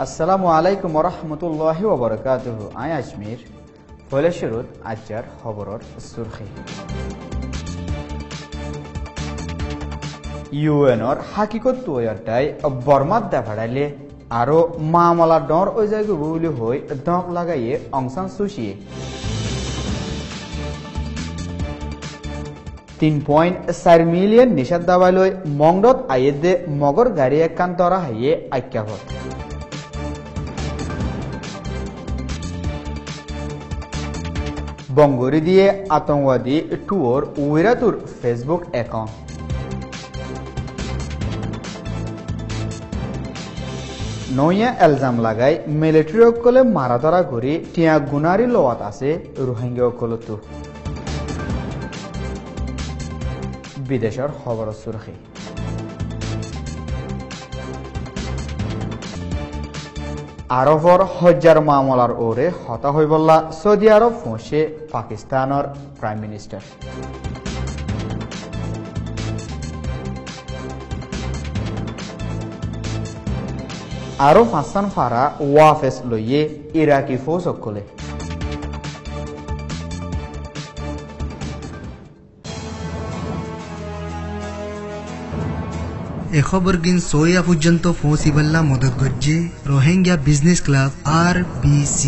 আসসালামু আলাইকুম রহমতুল্লাহি ওবরাকাতুহু। আই আজমির ফলে শুরুত আজর খবরর সুরখি। ইউএনর হাকিকত তৈয়ারটাই বর্মাত দেখাড়াইলে আরো মামলা ডর ওই জায়গা বলি হই দক লাগাইয়ে অংসান সুশিয়ে 3.4 মিলিয়ন নিষাদ দাবাই লই মংডত আইয়েদে মগর গাড়ি একখান তরা হাইয়ে আজ্ঞাপত। বঙ্গরি দিয়ে আতঙ্কবাদী টুয়োর উইরাতুর ফেসবুক অ্যাকাউন্ট। নয়া এলজাম লাগাই মিলিটারি অকলে মারা ধরা ঘুরি টিয়া গুনারি লোয়াত আছে রোহিঙ্গা অকলতো। বিদেশের খবর সুরখি। আরবর হজ্জার মামলার ওরে হতা হয়ে বললা সৌদি আরব ফোঁসে পাকিস্তানের প্রাইম মিনিস্টার। আরো হাসান ফারা ওয়াফেস লইয়ে ইরাকি ফৌজ সকলে। এ খবর গিন সোয়া পর্যন্ত পৌঁছিবাল্লা মদত করছে রোহিঙ্গা বিজনেস ক্লাব RBC।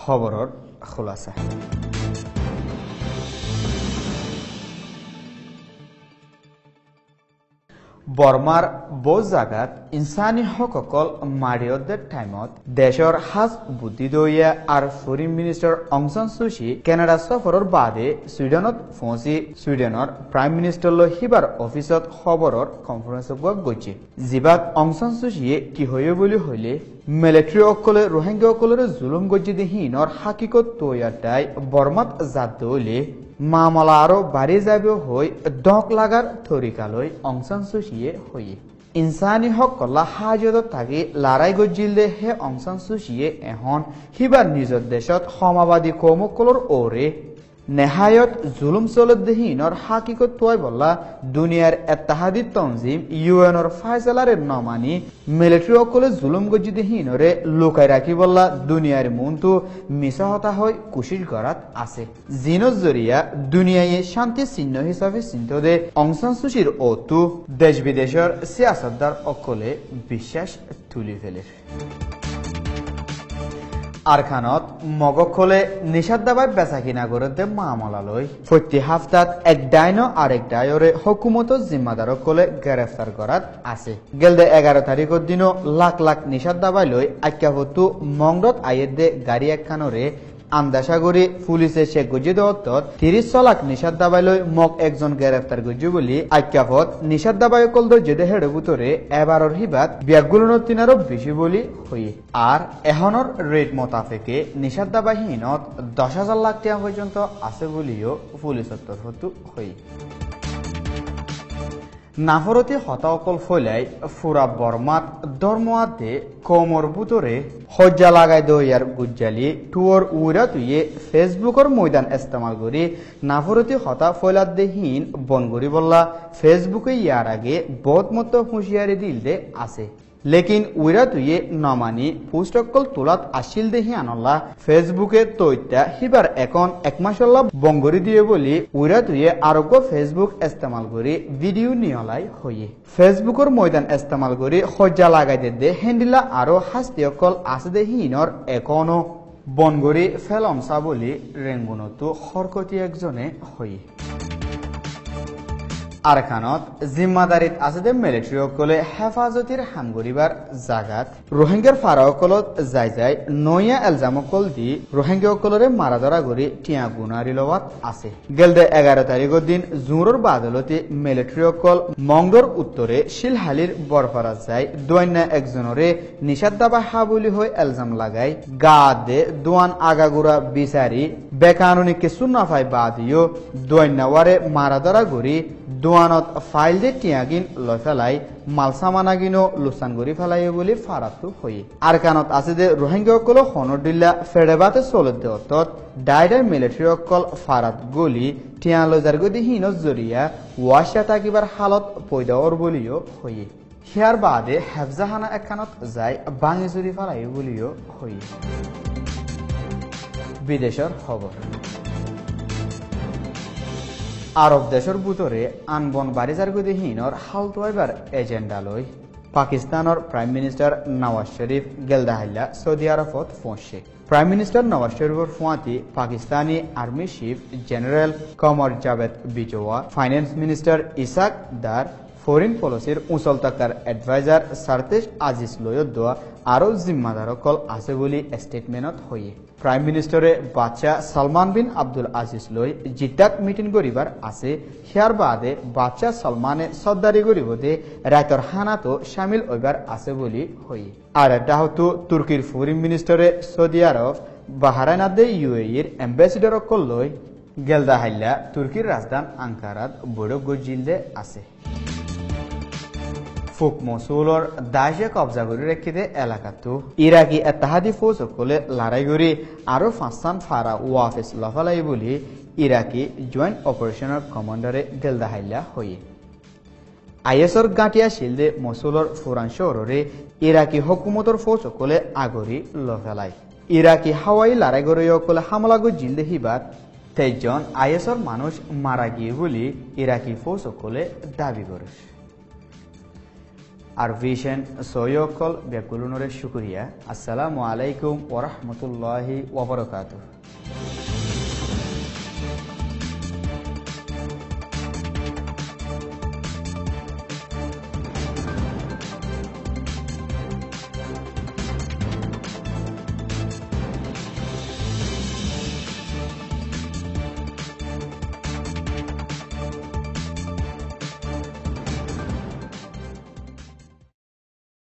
খবরর খুলাসা। বর্মার বহু জায়গাত ইনসানি হক অকল মারিয়দের টাইমত দেশর হাজ বুদ্ধি দইয়া আর ফরেন মিনিস্টার অং সান সুচি কানাডা সফরের বাদে সুইডেনত পৌঁছি সুইডেনের প্রাইম মিনিস্টার লো হিবার অফিসত খবরর কনফারেন্স গৈছে। জিবাত অং সান সুচিয়ে কি হইয়ে বলি হইলে মিলিটারি অকলে রোহিঙ্গা অকলের জুলুম গজ্জি দিহীনর হাকিকত তৈয়ারটাই বর্মাত জাত দইলে মামলা আরো বাড়ি যাবে হই দক লাগার তরিকালৈ অং সান সুচিয়ে হইয়ে ইনসানি হক কলা হাজত থাকি লড়াই গজ্জিলে হে অং সান সুচিয়ে এখন হিবার নিজর দেশত সমাবাদী কৌমকলর ওরে নেহায়ত জুলুম চলতহীনর হাকিকত তোয়াই বললা দুনিয়ার এত্তাহাদি তনজিম ইউএনর ফায়সালারে নমানি মিলিটারি অকলে জুলুম গজ্জিদহীনরে লুকাই রাখি বললা দুনিয়ার মনতু মিশাহতা হয় কুশিস গড়াত আছে। জিনর জরিয়া দুনিয়ায় শান্তি চিহ্ন হিসাবে চিন্ত দে অং সান সুচির অতু দেশ বিদেশের সিয়াসতদার অকলে বিশ্বাস তুলি ফেলে। আরখানত মগকলে নিষাদ দাবাই বেচা কিনা করতে মামলা লই প্রতি হাফতাত এক ডাইন আরেক ডায়রে হকুমত জিম্মাদারকলে গ্রেফতার করাত আছে। গেলদে 11 তারিখের দিনও লাখ লাখ নিষাদ দাবাই লই আজ্ঞাপত্তু মংডত আইয়েদে গাড়ি একখানরে আন্দাসাগরি পুলিশে সে গজি দত্ত 30 লাখ নিষাদ দাবাই লই মগ একজন গ্রেফতার গজি বলি আজ্ঞাপত নিষাদ দাবাই কল যেদে হেড়ে বুতরে এবারর হিবাত ব্যাগুলন তিনারও বেশি বলি হই আর এহনর রেট মোতাফেকে নিষাদ দাবাহীনত 10,000 লাখ টাকা পর্যন্ত আছে বলিও পুলিশের তরফত হই। নাফরতি হতা অকল ফলাই ফুরা বর্মাত ধর্মাতে কমর বুতরে হজ্জা লাগাই দইয়ার গুজ্জালি টুয়র উইরা তুইয়ে ফেসবুকর ময়দান ইস্তেমাল করি নাফরতি হতা ফয়লাত দেহীন বনগরি বললা ফেসবুকে ইয়ার আগে বহুত মতো হুঁশিয়ারি দিল দে আছে। লেকিন উইরা তুইয়ে নমানি পুস্তকল তোলাত আসিল দেহি আনল্লা ফেসবুকে তৈত্যা হিবার এখন একমাসল্লা বঙ্গরি দিয়ে বলি উইরা তুইয়ে আরোগ্য ফেসবুক ইস্তেমাল করি ভিডিও নিয়লাই হইয়ে ফেসবুকর ময়দান ইস্তেমাল করি হজ্জা লাগাই দে হেন্ডিলা আরো হাস্তি অকল আছে দেহিনর এখনো বনগরি ফেলমসা বলি রেঙ্গুনতো হরকতি একজনে হইয়ে। আরখানত জিম্মাদারিত আছে দে মিলিটারি অকলে হেফাজতির হামগরিবার জাগাত রোহিঙ্গার ফারা অকলত যাই যাই নয়া এলজাম অকল দি রোহিঙ্গা অকলরে মারা ধরা গড়ি টিয়া গুনারি লওয়াত আছে। গেলদে 11 তারিখের দিন জুরর বাদলতে মিলিটারি অকল মংডর উত্তরে শিলহালির বরফারা যাই দোয়ান্না একজনরে নিষাদ দাবা হাবুলি হয়ে এলজাম লাগাই গা দে দোয়ান আগাগুড়া বিচারি বেকানুনি কিছু নাফাই বাদিও দোয়ান্না ওয়ারে মারা ধরা গড়ি দোয়ানত ফাইল দে টিয়াগিন লৈ ফেলাই মালসামানাগিনো লোকসান করি ফেলাই বলে ফারাতু হই আর কানত আছে যে রোহিঙ্গাসকল হনর দিল্লা ফেডেবাতে চলত দেওতত ডাইডার মিলিটারি অকল ফারাত গলি টিয়া লজার গদি হিন জরিয়া ওয়াশা থাকিবার হালত পয়দাওর বলিও হই হিয়ার বাদে হেফজাহানা একানত যাই বাঙি চুরি ফেলাই বলিও হই বিদেশের খবর আরব দেশের ভিতরে আনবন বারিজার গদি হিনর হালতো এবার এজেন্ডা লই পাকিস্তানের prime minister Nawaz Sharif গেলদাহাইলা Saudi আরবত পৌঁছে প্রাইম মিনিস্টার নওয়াজ শরীফের ফুয়াতি পাকিস্তানি আর্মি চিফ জেনারেল কমর জাভেদ বিজওয়া ফাইন্যান্স মিনিস্টার ইসাক দার ফরেন পলিসির উচল তাকার এডভাইজার সারতেশ আজিজ লয়ত দোয়া আরো জিম্মাদারকল আছে বলে স্টেটমেন্টত হয়ে প্রাইম মিনিস্টারে বাচ্চা সালমান বিন আব্দুল আজিজ লই জিদ্দাত মিটিং করিবার আছে হিয়ার বাদে বাচ্চা সালমানে সর্দারি করিব দে রায়তর হানাতো সামিল হইবার আছে বলে হই আর এটা হতো তুর্কির ফরেন মিনিস্টারে সৌদি আরব বাহারাইনাদে ইউএইর এম্বাসিডর অকল লই গেলদাহাইলা তুর্কির রাজধানী আঙ্কারাত বড় গজিলদে আছে ফুক মসুলর দাইশে কবজা করে রেখে দে এলাকাতো ইরাকি এত্তাহাদি ফৌজ সকলে লড়াই করে আরো 5 ফারা ওয়াফিস লফালাই বলি ইরাকি জয়েন্ট অপারেশনের কমান্ডারে গেলদাহাইলা হয়ে আইএসর গাঁটিয়া শিলদে মসুলর ফুরান শহরে ইরাকি হকুমতর ফৌজ সকলে আগরি লফেলাই ইরাকি হাওয়াই লড়াই করে সকলে হামলা গো জিলদে হিবার 23 জন আইএসর মানুষ মারা গিয়ে বলি ইরাকি ফৌজ সকলে দাবি করে আর ভিশন সৈয়কল বেকুলুনরে শুকরিয়া আসসালামু আলাইকুম ওয়া রাহমাতুল্লাহি ওয়া বারাকাতুহু